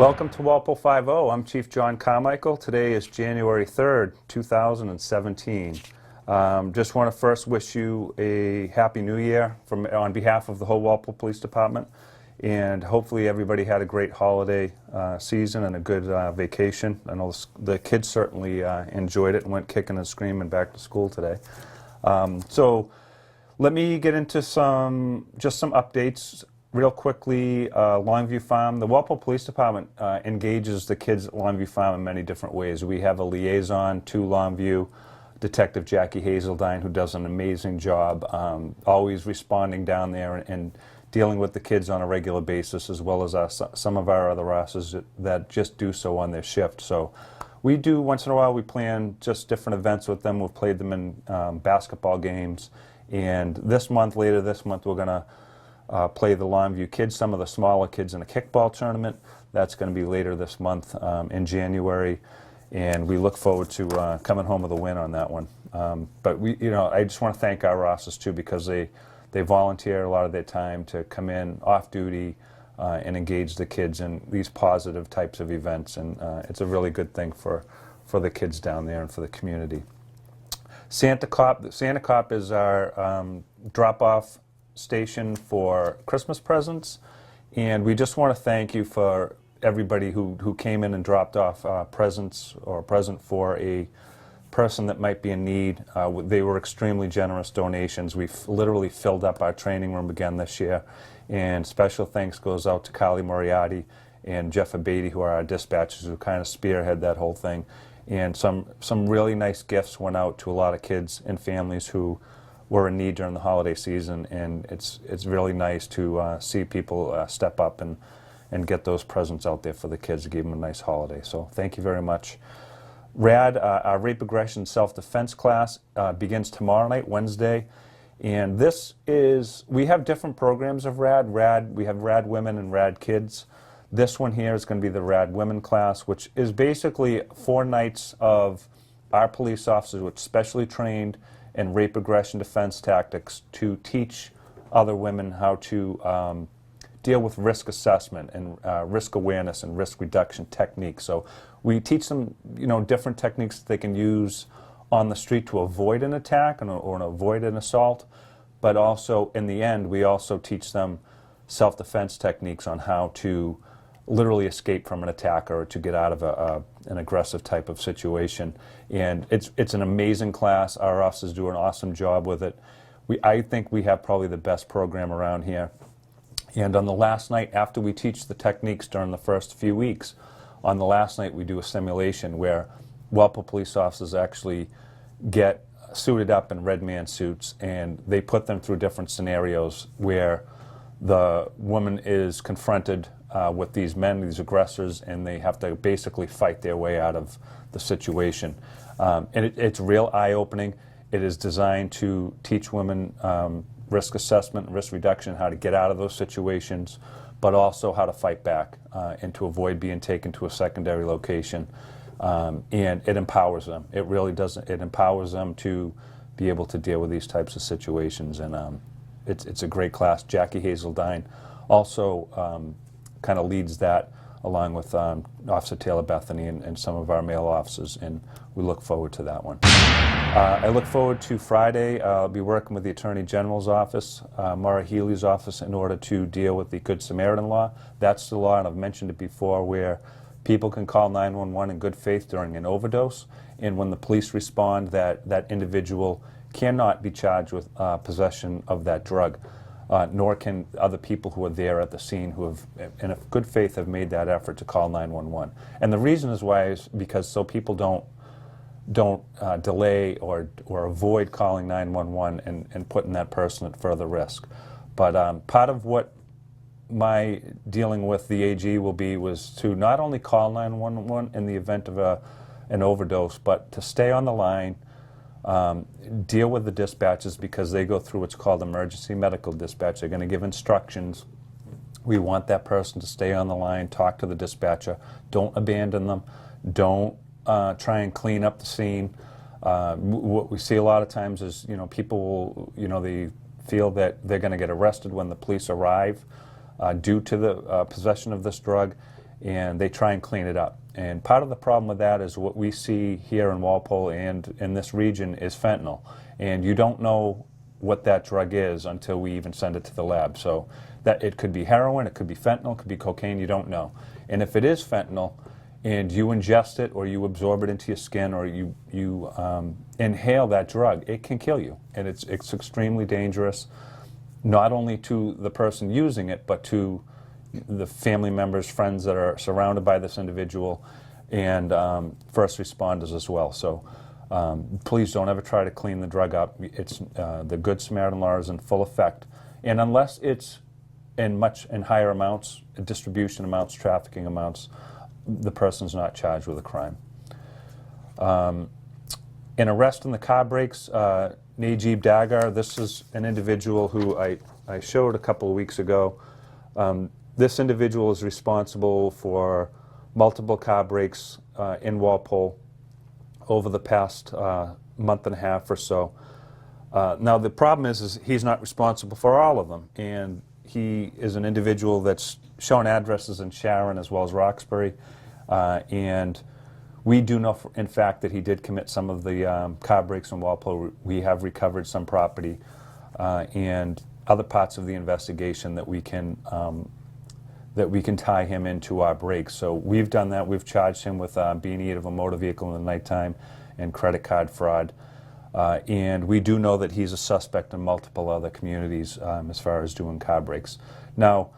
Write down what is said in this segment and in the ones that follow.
Welcome to Walpole Five-0. I'm Chief John Carmichael. Today is January 3rd, 2017. Just want to first wish you a Happy New Year on behalf of the whole Walpole Police Department. And hopefully everybody had a great holiday season and a good vacation. I know the kids certainly enjoyed it and went kicking and screaming back to school today. So let me get into some updates. Real quickly, Longview Farm. The Walpole Police Department engages the kids at Longview Farm in many different ways. We have a liaison to Longview, Detective Jackie Hazeldine, who does an amazing job, always responding down there and dealing with the kids on a regular basis, as well as some of our other officers that just do so on their shift. So we do, once in a while, we plan just different events with them. We've played them in basketball games. And later this month, we're going to play the Longview kids, some of the smaller kids, in a kickball tournament. That's going to be later this month in January, and we look forward to coming home with a win on that one. But I just want to thank our officers too, because they volunteer a lot of their time to come in off duty and engage the kids in these positive types of events, and it's a really good thing for the kids down there and for the community. Santa Cop is our drop-off station for Christmas presents, and we just want to thank you for everybody who came in and dropped off presents or a present for a person that might be in need. They were extremely generous donations. We've literally filled up our training room again this year, and special thanks goes out to Carly Moriarty and Jeff Abate, who are our dispatchers, who kind of spearhead that whole thing. And some really nice gifts went out to a lot of kids and families who were in need during the holiday season, and it's really nice to see people step up and get those presents out there for the kids to give them a nice holiday. So thank you very much. Rad, our rape aggression self-defense class begins tomorrow night, Wednesday, and we have different programs of Rad. We have Rad Women and Rad Kids. This one here is going to be the Rad Women Class, which is basically 4 nights of our police officers, which specially trained and rape aggression defense tactics to teach other women how to deal with risk assessment and risk awareness and risk reduction techniques. So we teach them, different techniques that they can use on the street to avoid an attack or avoid an assault. But also, in the end, we also teach them self-defense techniques on how to literally escape from an attacker or to get out of an aggressive type of situation. And it's an amazing class. Our officers do an awesome job with it. I think we have probably the best program around here. And on the last night, after we teach the techniques during the first few weeks, on the last night we do a simulation where Walpole police officers actually get suited up in red man suits, and they put them through different scenarios where the woman is confronted with these men, these aggressors, and they have to basically fight their way out of the situation. And it's real eye-opening. It is designed to teach women risk assessment, risk reduction, how to get out of those situations, but also how to fight back and to avoid being taken to a secondary location. And it empowers them. It really does. It empowers them to be able to deal with these types of situations. And it's a great class. Jackie Hazeldine also kind of leads that, along with Officer Taylor Bethany and some of our male officers, and we look forward to that one. I look forward to Friday. I'll be working with the Attorney General's office, Maura Healy's office, in order to deal with the Good Samaritan Law. That's the law, and I've mentioned it before, where people can call 911 in good faith during an overdose, and when the police respond, that individual cannot be charged with possession of that drug. Nor can other people who are there at the scene who have, in good faith, have made that effort to call 911. And the reason is because so people don't delay or avoid calling 911 and putting that person at further risk. But part of what my dealing with the AG was to not only call 911 in the event of an overdose, but to stay on the line, deal with the dispatches, because they go through what's called emergency medical dispatch. They're going to give instructions. We want that person to stay on the line, talk to the dispatcher. Don't abandon them. Don't try and clean up the scene. What we see a lot of times is, people will, they feel that they're going to get arrested when the police arrive due to the possession of this drug. and they try and clean it up. And part of the problem with that is what we see here in Walpole and in this region is fentanyl. And you don't know what that drug is until we even send it to the lab. So that it could be heroin, it could be fentanyl, it could be cocaine, you don't know. And if it is fentanyl and you ingest it or you absorb it into your skin or you inhale that drug, it can kill you. And it's extremely dangerous, not only to the person using it, but to the family members, friends that are surrounded by this individual, and first responders as well. So please don't ever try to clean the drug up. It's the Good Samaritan Law is in full effect, and unless it's in higher amounts, distribution amounts, trafficking amounts, the person's not charged with a crime. An arrest in the car brakes, Najib Dagar. This is an individual who I showed a couple of weeks ago. This individual is responsible for multiple car breaks in Walpole over the past month and a half or so. Now the problem is he's not responsible for all of them, and he is an individual that's shown addresses in Sharon as well as Roxbury, and we do know in fact that he did commit some of the car breaks in Walpole. We have recovered some property and other parts of the investigation that we can tie him into our breaks. So we've done that. We've charged him with being in need of a motor vehicle in the nighttime and credit card fraud. And we do know that he's a suspect in multiple other communities as far as doing car breaks. Now,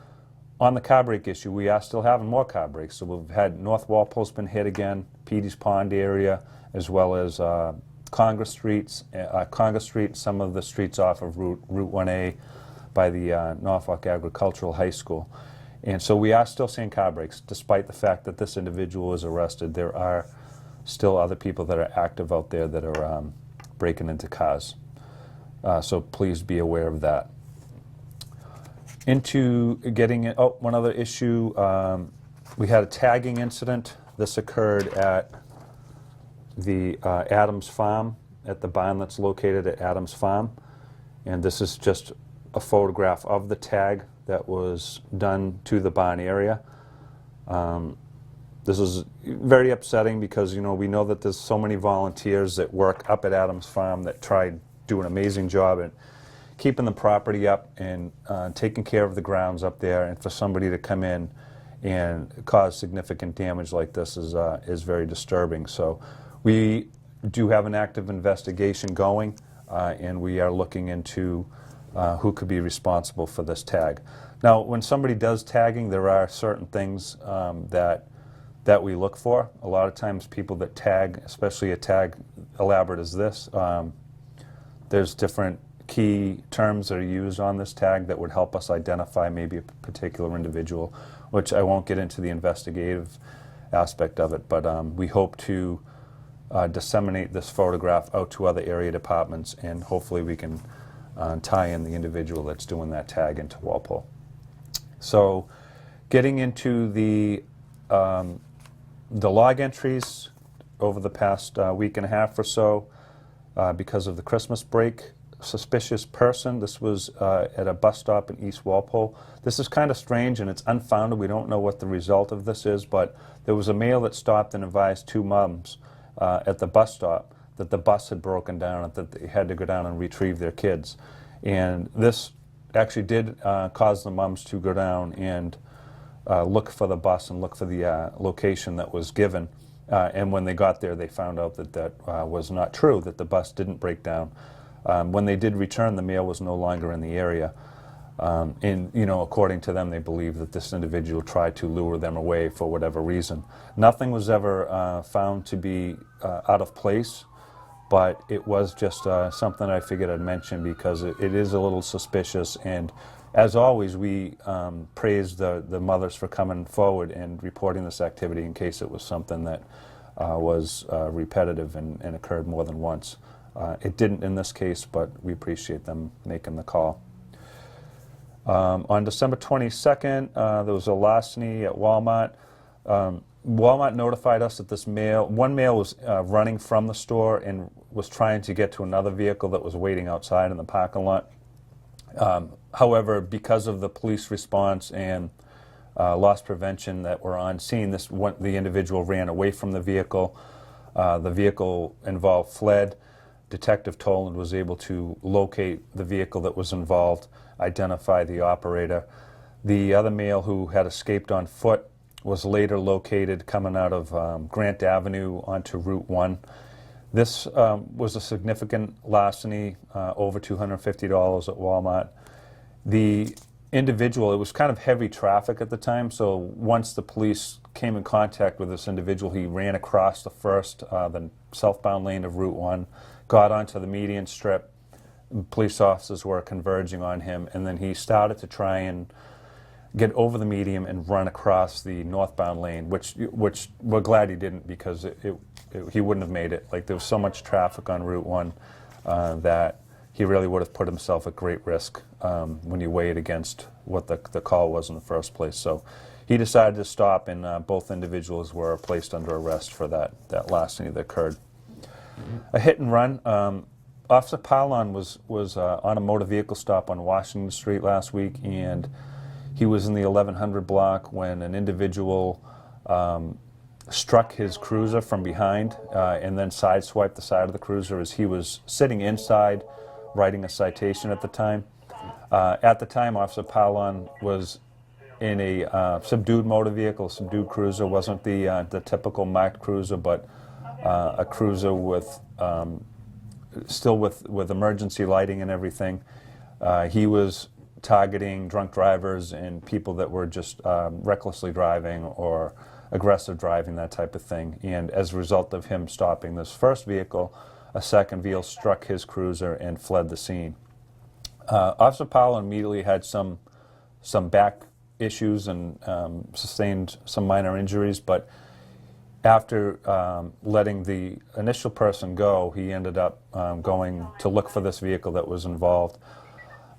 on the car break issue, we are still having more car breaks. So we've had North Walpole's been hit again, Petey's Pond area, as well as Congress Street, some of the streets off of Route 1A by the Norfolk Agricultural High School. And so we are still seeing car breaks. Despite the fact that this individual is arrested, there are still other people that are active out there that are breaking into cars. So please be aware of that. Into getting it, one other issue, we had a tagging incident. This occurred at the Adams Farm, at the barn that's located at Adams Farm. And this is just a photograph of the tag that was done to the barn area. This is very upsetting because we know that there's so many volunteers that work up at Adams Farm that do an amazing job at keeping the property up and taking care of the grounds up there, and for somebody to come in and cause significant damage like this is very disturbing. So we do have an active investigation going, and we are looking into who could be responsible for this tag. Now, when somebody does tagging, there are certain things that we look for. A lot of times people that tag, especially a tag elaborate as this, there's different key terms that are used on this tag that would help us identify maybe a particular individual, which I won't get into the investigative aspect of it, but we hope to disseminate this photograph out to other area departments, and hopefully we can tie in the individual that's doing that tag into Walpole. So getting into the log entries over the past week and a half or so, because of the Christmas break, suspicious person. This was at a bus stop in East Walpole. This is kind of strange and it's unfounded. We don't know what the result of this is, but there was a male that stopped and advised two moms at the bus stop that the bus had broken down and that they had to go down and retrieve their kids. And this actually did cause the moms to go down and look for the bus and look for the location that was given. And when they got there, they found out that that was not true, that the bus didn't break down. When they did return, the male was no longer in the area. And, according to them, they believe that this individual tried to lure them away for whatever reason. Nothing was ever found to be out of place, but it was just something I figured I'd mention because it is a little suspicious. And as always, we praise the mothers for coming forward and reporting this activity in case it was something that was repetitive and occurred more than once. It didn't in this case, but we appreciate them making the call. On December 22nd, there was a larceny at Walmart. Walmart notified us that one male was running from the store and was trying to get to another vehicle that was waiting outside in the parking lot. However, because of the police response and loss prevention that were on scene. The individual ran away from the vehicle. The vehicle involved fled. Detective Toland was able to locate the vehicle that was involved, identify the operator. The other male, who had escaped on foot, was later located coming out of Grant Avenue onto Route 1. This was a significant larceny, over $250 at Walmart. The individual, it was kind of heavy traffic at the time, so once the police came in contact with this individual, he ran across the southbound lane of Route 1, got onto the median strip. Police officers were converging on him, and then he started to try and get over the median and run across the northbound lane, which we're glad he didn't, because he wouldn't have made it. Like, there was so much traffic on Route 1 that he really would have put himself at great risk when you weigh it against what the call was in the first place. So he decided to stop, and both individuals were placed under arrest for that larceny that occurred. A hit and run. Officer Parlon was on a motor vehicle stop on Washington Street last week, and he was in the 1100 block when an individual struck his cruiser from behind and then sideswiped the side of the cruiser as he was sitting inside writing a citation at the time. At the time, Officer Parlon was in a subdued motor vehicle, subdued cruiser. Wasn't the typical marked cruiser, but a cruiser with still with emergency lighting and everything. He was targeting drunk drivers and people that were just recklessly driving or aggressive driving, that type of thing. And as a result of him stopping this first vehicle, a second vehicle struck his cruiser and fled the scene. Officer Powell immediately had some back issues and sustained some minor injuries, but after letting the initial person go, he ended up going to look for this vehicle that was involved.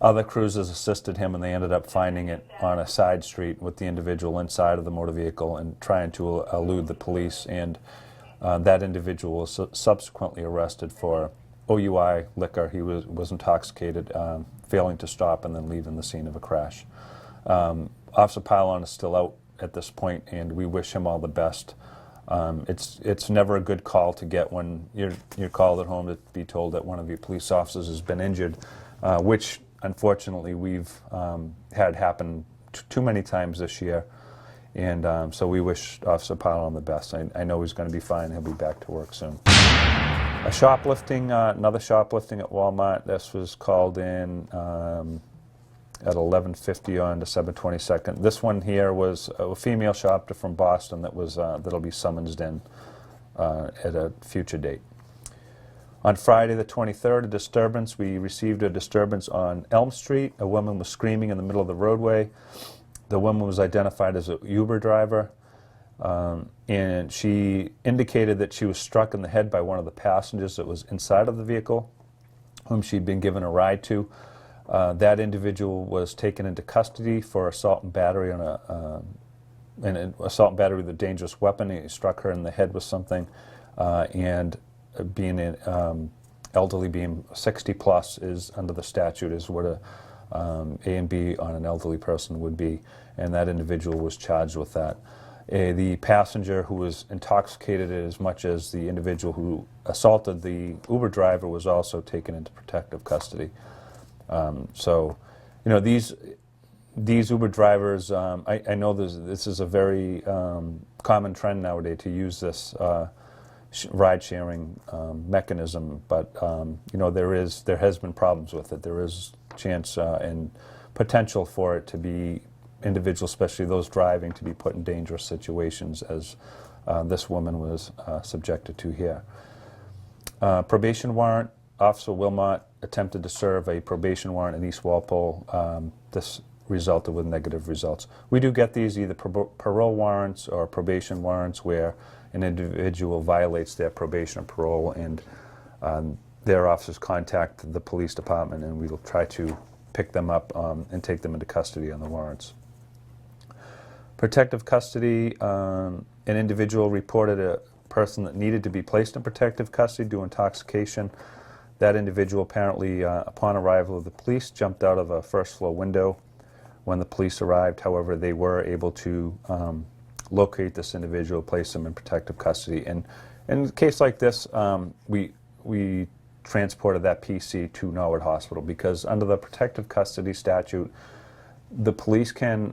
Other cruisers assisted him, and they ended up finding it on a side street with the individual inside of the motor vehicle and trying to elude the police. And that individual was subsequently arrested for OUI liquor. He was intoxicated, failing to stop, and then leaving the scene of a crash. Officer Pylon is still out at this point, and we wish him all the best. It's never a good call to get when you're called at home to be told that one of your police officers has been injured, which unfortunately we've had happen too many times this year. And so we wish Officer Pylon the best. I know he's going to be fine. He'll be back to work soon. Another shoplifting at Walmart. This was called in at 11:50 on December 22nd. This one here was a female shopper from Boston that'll be summoned in at a future date. On Friday the 23rd, we received a disturbance on Elm Street. A woman was screaming in the middle of the roadway. The woman was identified as an Uber driver, and she indicated that she was struck in the head by one of the passengers that was inside of the vehicle, whom she'd been given a ride to. That individual was taken into custody for assault and battery assault and battery with a dangerous weapon. He struck her in the head with something, and being elderly, being 60 plus, is under the statute is what a and B on an elderly person would be, and that individual was charged with that. The passenger, who was intoxicated as much as the individual who assaulted the Uber driver, was also taken into protective custody. So, you know, these Uber drivers, I know this is a very common trend nowadays to use this ride-sharing mechanism, but you know, there has been problems with it. There is chance and potential for it to be individuals, especially those driving, to be put in dangerous situations, as this woman was subjected to here. Probation warrant. Officer Wilmot attempted to serve a probation warrant in East Walpole. This resulted with negative results. We do get these, either parole warrants or probation warrants, where an individual violates their probation or parole, and their officers contact the police department, and we will try to pick them up and take them into custody on the warrants. Protective custody. An individual reported a person that needed to be placed in protective custody due to intoxication. That individual apparently, upon arrival of the police, jumped out of a first-floor window, when the police arrived. However, they were able to locate this individual, place him in protective custody. And in a case like this, we transported that PC to Norwood Hospital because under the protective custody statute, the police can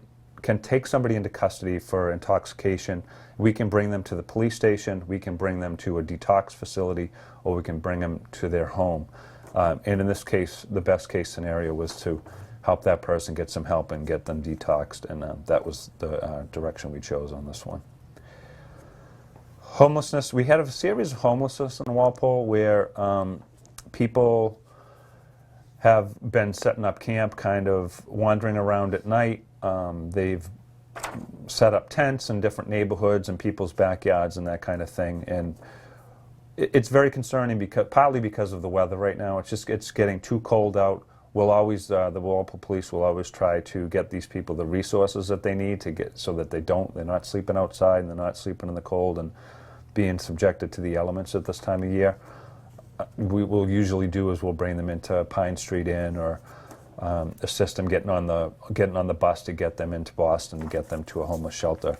take somebody into custody for intoxication. We can bring them to the police station, we can bring them to a detox facility, or we can bring them to their home. And in this case, the best case scenario was to help that person get some help and get them detoxed, and that was the direction we chose on this one. Homelessness, we had a series of homelessness in Walpole where people have been setting up camp, kind of wandering around at night. They've set up tents in different neighborhoods and people's backyards and that kind of thing. And it's very concerning partly because of the weather right now. It's getting too cold out. We'll always, the Walpole Police will always try to get these people the resources that they need to get so that they're not sleeping outside and they're not sleeping in the cold and being subjected to the elements at this time of year. We will usually do is we'll bring them into Pine Street Inn or assist them getting on the bus to get them into Boston to get them to a homeless shelter.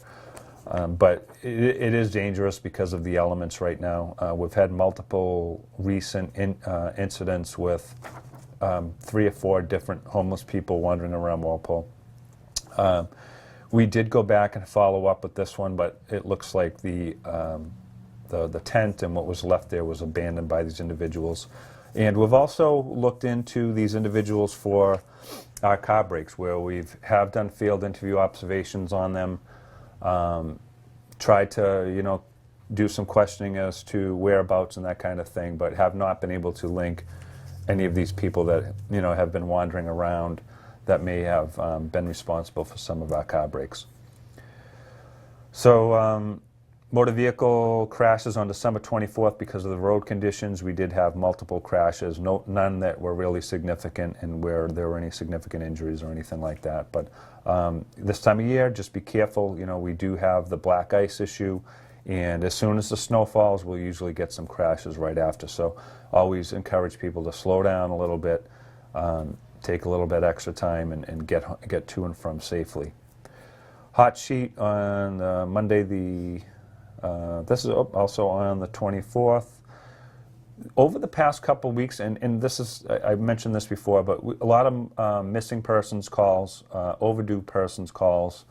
But it is dangerous because of the elements right now. We've had multiple recent incidents with 3 or 4 different homeless people wandering around Walpole. We did go back and follow up with this one, but it looks like the tent and what was left there was abandoned by these individuals. And we've also looked into these individuals for our car breaks, where have done field interview observations on them, tried to do some questioning as to whereabouts and that kind of thing, but have not been able to link any of these people that have been wandering around that may have been responsible for some of our car breaks. So motor vehicle crashes on December 24th because of the road conditions. We did have multiple crashes, none that were really significant and where there were any significant injuries or anything like that. But this time of year, just be careful. We do have the black ice issue, and as soon as the snow falls, we'll usually get some crashes right after. So always encourage people to slow down a little bit, take a little bit extra time, and get to and from safely. Hot sheet on Monday this is also on the 24th. Over the past couple of weeks, and this is, I mentioned this before, but a lot of missing persons calls, overdue persons calls,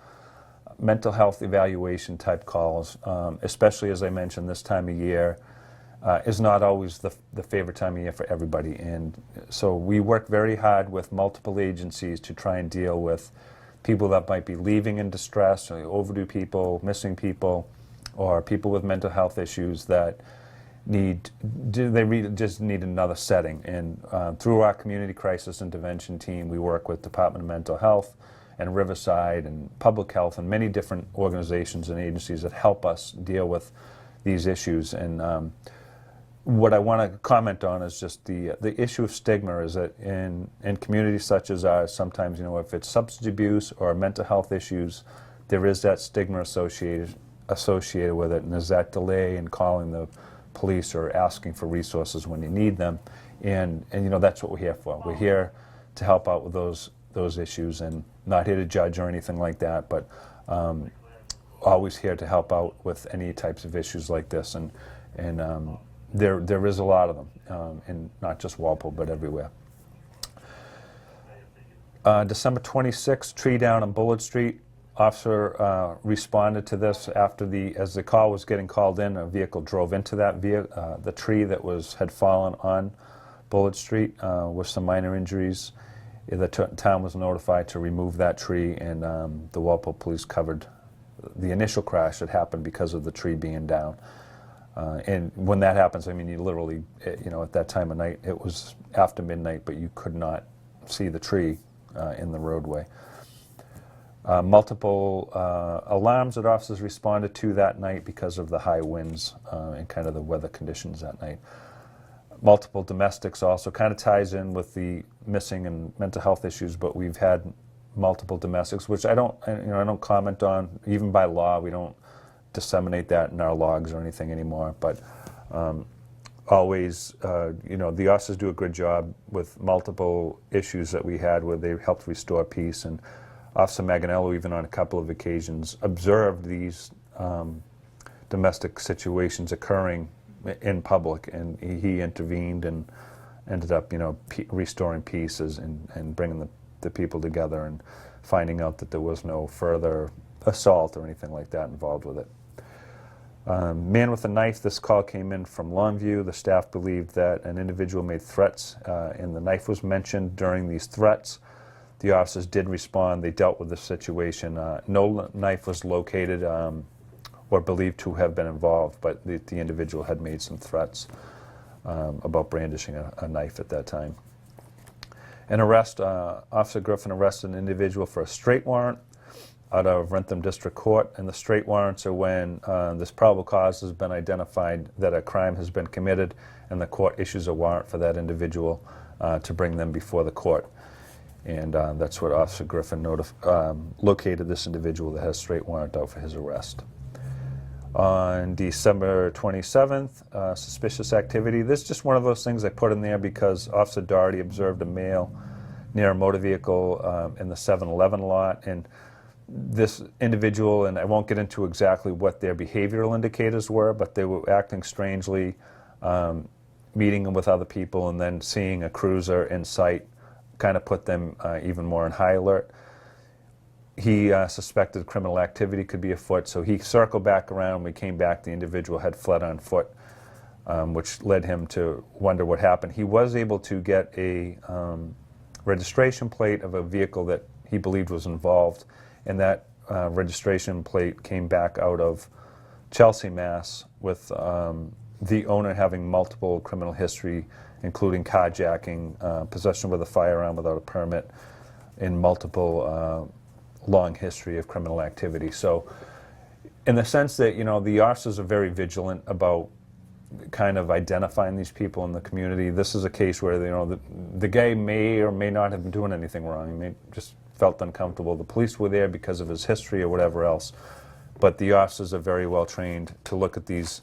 mental health evaluation type calls, especially as I mentioned this time of year, is not always the favorite time of year for everybody. And so we work very hard with multiple agencies to try and deal with people that might be leaving in distress, or overdue people, missing people, or people with mental health issues that just need another setting. And through our community crisis intervention team, we work with Department of Mental Health and Riverside and Public Health and many different organizations and agencies that help us deal with these issues. And what I want to comment on is just the issue of stigma is that in communities such as ours, sometimes, if it's substance abuse or mental health issues, there is that stigma associated with it, and there's that delay in calling the police or asking for resources when you need them. And that's what we're here for. We're here to help out with those issues, and not here to judge or anything like that, but always here to help out with any types of issues like this. And there is a lot of them, in not just Walpole, but everywhere. December 26th, tree down on Bullard Street. Officer responded to this as the call was getting called in. A vehicle drove into the tree that had fallen on Bullard Street with some minor injuries. The town was notified to remove that tree, and the Walpole Police covered the initial crash that happened because of the tree being down. And when that happens, you literally, at that time of night, it was after midnight, but you could not see the tree in the roadway. Multiple alarms that officers responded to that night because of the high winds and kind of the weather conditions that night. Multiple domestics also kind of ties in with the missing and mental health issues, but we've had multiple domestics, which I don't comment on. Even by law, we don't disseminate that in our logs or anything anymore. But always, the officers do a good job with multiple issues that we had where they helped restore peace, and Officer Maganello, even on a couple of occasions, observed these domestic situations occurring in public, and he intervened and ended up, restoring peace and bringing the people together and finding out that there was no further assault or anything like that involved with it. Man with a knife, this call came in from Longview. The staff believed that an individual made threats, and the knife was mentioned during these threats. The officers did respond. They dealt with the situation. No knife was located or believed to have been involved, but the individual had made some threats about brandishing a knife at that time. An arrest, Officer Griffin arrested an individual for a straight warrant out of Rentham District Court, and the straight warrants are when this probable cause has been identified that a crime has been committed, and the court issues a warrant for that individual to bring them before the court. And that's what Officer Griffin located this individual that has a straight warrant out for his arrest. On December 27th, suspicious activity. This is just one of those things I put in there because Officer Doherty observed a male near a motor vehicle in the 7-Eleven lot, and this individual, and I won't get into exactly what their behavioral indicators were, but they were acting strangely, meeting with other people, and then seeing a cruiser in sight kind of put them even more in high alert. He suspected criminal activity could be afoot, so he circled back around. When we came back, the individual had fled on foot, which led him to wonder what happened. He was able to get a registration plate of a vehicle that he believed was involved, and that registration plate came back out of Chelsea, Mass, with the owner having multiple criminal history, including carjacking, possession with a firearm without a permit, and multiple long history of criminal activity. So in the sense that, the officers are very vigilant about kind of identifying these people in the community, this is a case where, the guy may or may not have been doing anything wrong. He may just felt uncomfortable. The police were there because of his history or whatever else, but the officers are very well trained to look at these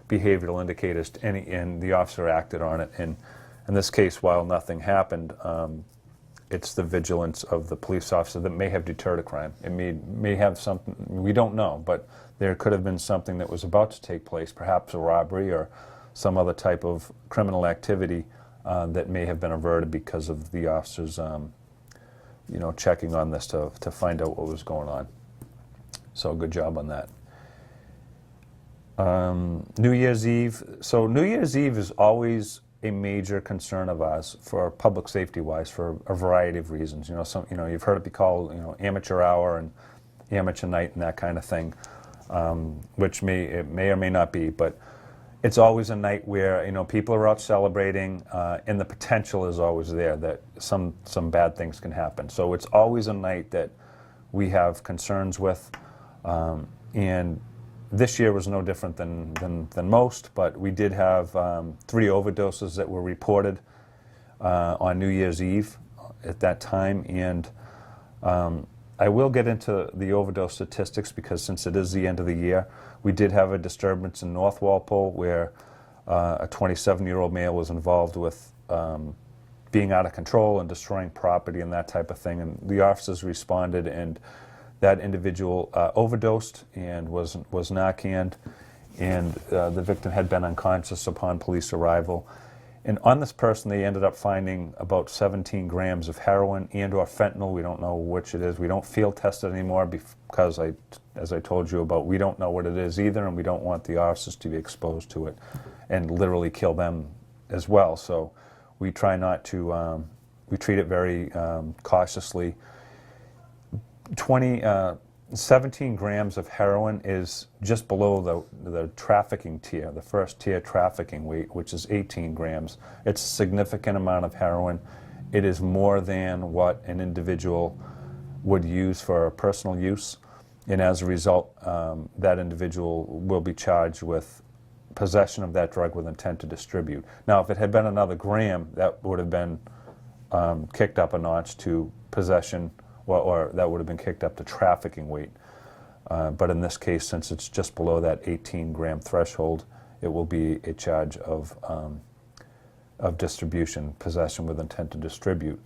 behavioral indicators, and the officer acted on it. And in this case, while nothing happened, it's the vigilance of the police officer that may have deterred a crime. It may have something, we don't know, but there could have been something that was about to take place, perhaps a robbery or some other type of criminal activity that may have been averted because of the officers checking on this to find out what was going on. So good job on that. New Year's Eve. So New Year's Eve is always a major concern of ours for public safety wise for a variety of reasons. You've heard it be called, amateur hour and amateur night and that kind of thing, which it may or may not be, but it's always a night where, people are out celebrating, and the potential is always there that some bad things can happen. So it's always a night that we have concerns with, and this year was no different than most, but we did have 3 overdoses that were reported on New Year's Eve at that time, and I will get into the overdose statistics because since it is the end of the year, we did have a disturbance in North Walpole where a 27-year-old male was involved with being out of control and destroying property and that type of thing, and the officers responded, and that individual overdosed and was Narcaned, and the victim had been unconscious upon police arrival. And on this person, they ended up finding about 17 grams of heroin and or fentanyl. We don't know which it is. We don't field test it anymore because, as I told you about, we don't know what it is either, and we don't want the officers to be exposed to it and literally kill them as well. So we try not to, we treat it very cautiously. 17 grams of heroin is just below the trafficking tier, the first tier trafficking weight, which is 18 grams. It's a significant amount of heroin. It is more than what an individual would use for personal use, and as a result, that individual will be charged with possession of that drug with intent to distribute. Now, if it had been another gram, that would have been kicked up a notch to possession, or that would have been kicked up to trafficking weight. But in this case, since it's just below that 18-gram threshold, it will be a charge of distribution, possession with intent to distribute.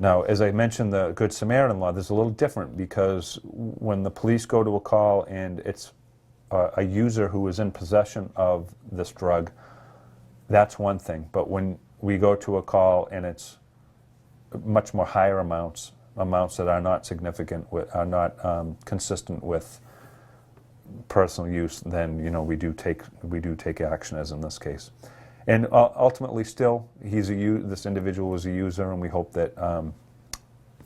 Now, as I mentioned, the Good Samaritan Law, there's a little different because when the police go to a call and it's a user who is in possession of this drug, that's one thing. But when we go to a call and it's much more higher amounts that are not significant, are not consistent with personal use, then we do take action, as in this case. And ultimately, still, this individual was a user, and we hope that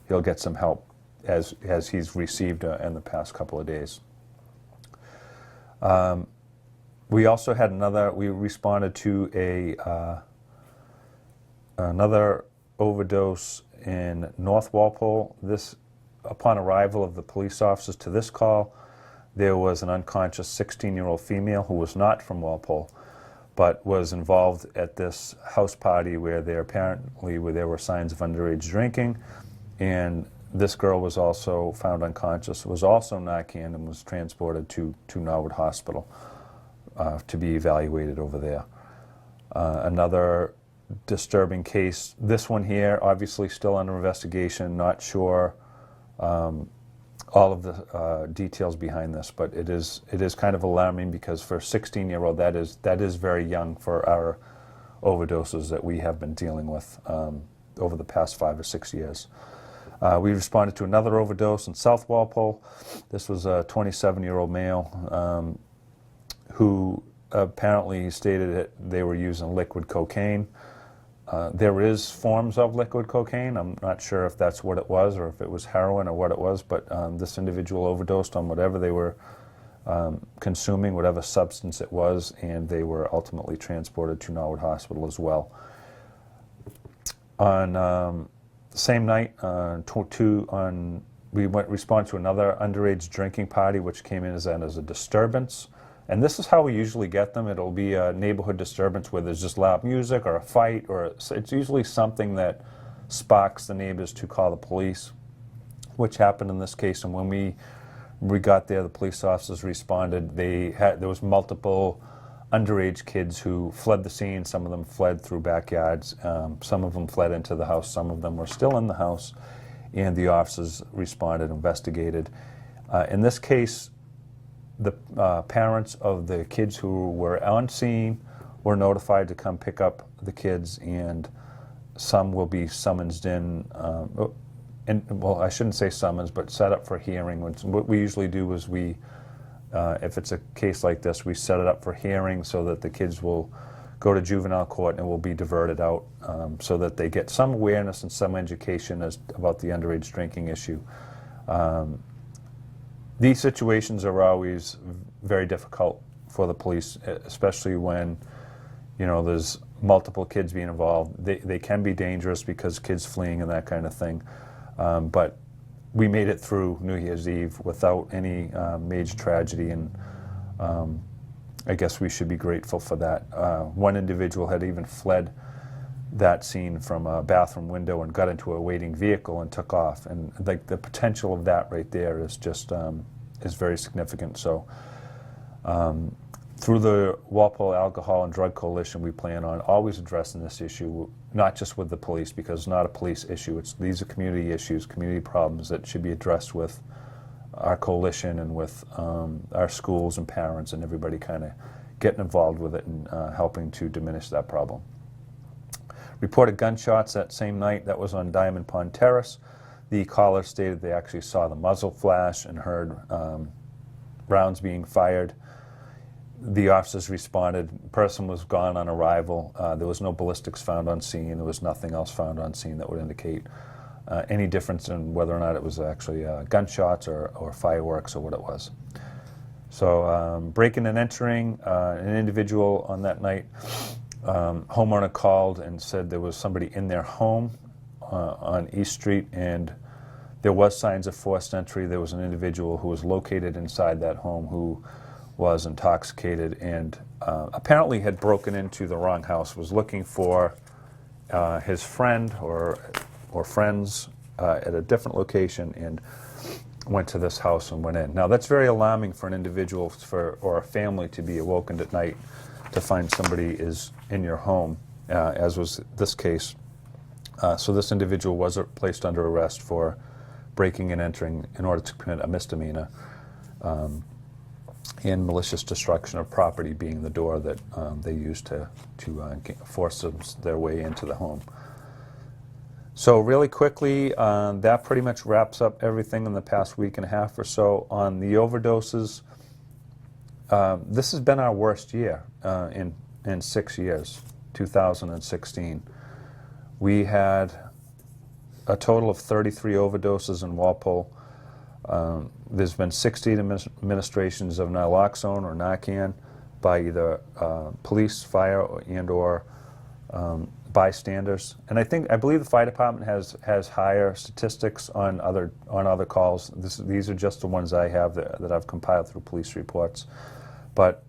he'll get some help as he's received in the past couple of days. We also had we responded to another overdose in North Walpole. Upon arrival of the police officers to this call, there was an unconscious 16-year-old female who was not from Walpole, but was involved at this house party where there were signs of underage drinking, and this girl was also found unconscious, was also Narcaned, and was transported to Norwood Hospital to be evaluated over there. Another disturbing case, this one here, obviously still under investigation, not sure all of the details behind this, but it is kind of alarming because for a 16-year-old, that is very young for our overdoses that we have been dealing with over the past 5 or 6 years. We responded to another overdose in South Walpole. This was a 27-year-old male who apparently stated that they were using liquid cocaine. There is forms of liquid cocaine. I'm not sure if that's what it was or if it was heroin or what it was, but this individual overdosed on whatever they were consuming, whatever substance it was, and they were ultimately transported to Norwood Hospital as well. On the same night, we responded to another underage drinking party, which came in as a disturbance. And this is how we usually get them. It'll be a neighborhood disturbance where there's just loud music or a fight, or it's usually something that sparks the neighbors to call the police, which happened in this case. And when we got there, the police officers responded. There was multiple underage kids who fled the scene. Some of them fled through backyards. Some of them fled into the house. Some of them were still in the house. And the officers responded, investigated. In this case, the parents of the kids who were on scene were notified to come pick up the kids, and some will be summoned in, well, I shouldn't say summons, but set up for hearing. What we usually do is if it's a case like this, we set it up for hearing so that the kids will go to juvenile court and will be diverted out so that they get some awareness and some education about the underage drinking issue. These situations are always very difficult for the police, especially when there's multiple kids being involved. They can be dangerous because kids fleeing and that kind of thing. But we made it through New Year's Eve without any major tragedy, and I guess we should be grateful for that. One individual had even fled that scene from a bathroom window and got into a waiting vehicle and took off. And the potential of that right there is just is very significant. So through the Walpole Alcohol and Drug Coalition, we plan on always addressing this issue, not just with the police, because it's not a police issue. These are community issues, community problems that should be addressed with our coalition and with our schools and parents and everybody kind of getting involved with it and helping to diminish that problem. Reported gunshots that same night. That was on Diamond Pond Terrace. The caller stated they actually saw the muzzle flash and heard rounds being fired. The officers responded. The person was gone on arrival. There was no ballistics found on scene. There was nothing else found on scene that would indicate any difference in whether or not it was actually gunshots or fireworks or what it was. So breaking and entering, an individual on that night, homeowner called and said there was somebody in their home on East Street, and there was signs of forced entry. There was an individual who was located inside that home who was intoxicated and apparently had broken into the wrong house, was looking for his friend or friends at a different location, and went to this house and went in. Now that's very alarming for an individual or a family to be awoken at night to find somebody is in your home, as was this case. So this individual was placed under arrest for breaking and entering in order to commit a misdemeanor, and malicious destruction of property being the door that they used to force their way into the home. So really quickly, that pretty much wraps up everything in the past week and a half or so. On the overdoses, this has been our worst year in 6 years, 2016. We had a total of 33 overdoses in Walpole. There's been 16 administrations of naloxone or Narcan by either police, fire, or bystanders. And I believe the fire department has higher statistics on other calls. These are just the ones I have that I've compiled through police reports. But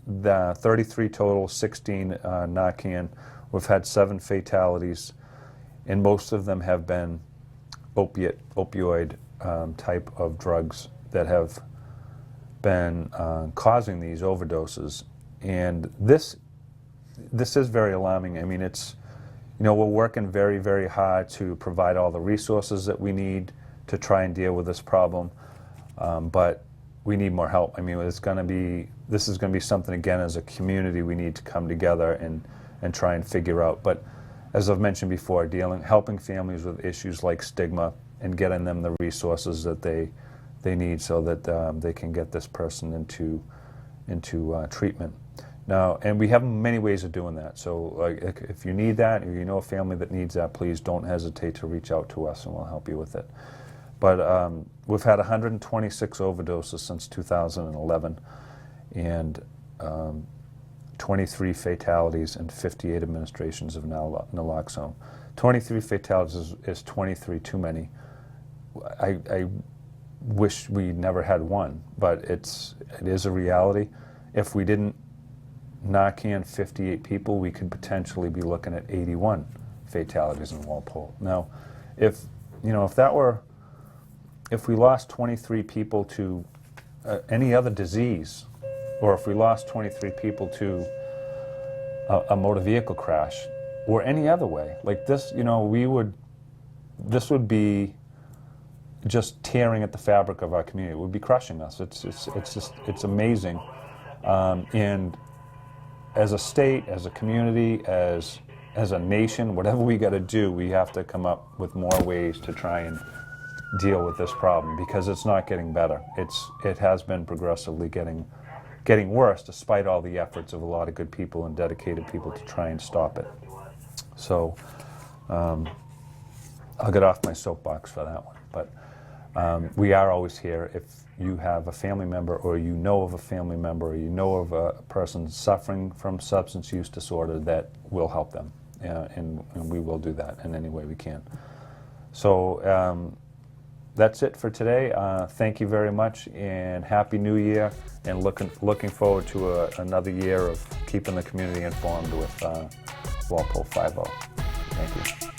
the 33 total, 16 Narcan. We've had 7 fatalities, and most of them have been opioid type of drugs that have been causing these overdoses. And this is very alarming. I mean, we're working very, very hard to provide all the resources that we need to try and deal with this problem, but we need more help. I mean, this is going to be something, again, as a community we need to come together and try and figure out. But as I've mentioned before, helping families with issues like stigma and getting them the resources that they need so that they can get this person into treatment. Now, and we have many ways of doing that. So if you need that, or you know a family that needs that, please don't hesitate to reach out to us and we'll help you with it. But we've had 126 overdoses since 2011 and 23 fatalities and 58 administrations of naloxone. 23 fatalities is 23 too many. I wish we never had one, but it is a reality. If we didn't Narcan 58 people, we could potentially be looking at 81 fatalities in Walpole. Now, if we lost 23 people to any other disease, or if we lost 23 people to a motor vehicle crash, or any other way, like this, this would be just tearing at the fabric of our community. It would be crushing us. It's amazing. And as a state, as a community, as a nation, whatever we got to do, we have to come up with more ways to try and deal with this problem, because it's not getting better. It has been progressively getting worse, despite all the efforts of a lot of good people and dedicated people to try and stop it. So I'll get off my soapbox for that one. But we are always here if you have a family member, or you know of a family member, or you know of a person suffering from substance use disorder, that will help them. And we will do that in any way we can. So that's it for today. Thank you very much, and Happy New Year, and looking forward to another year of keeping the community informed with Walpole 5-0. Thank you.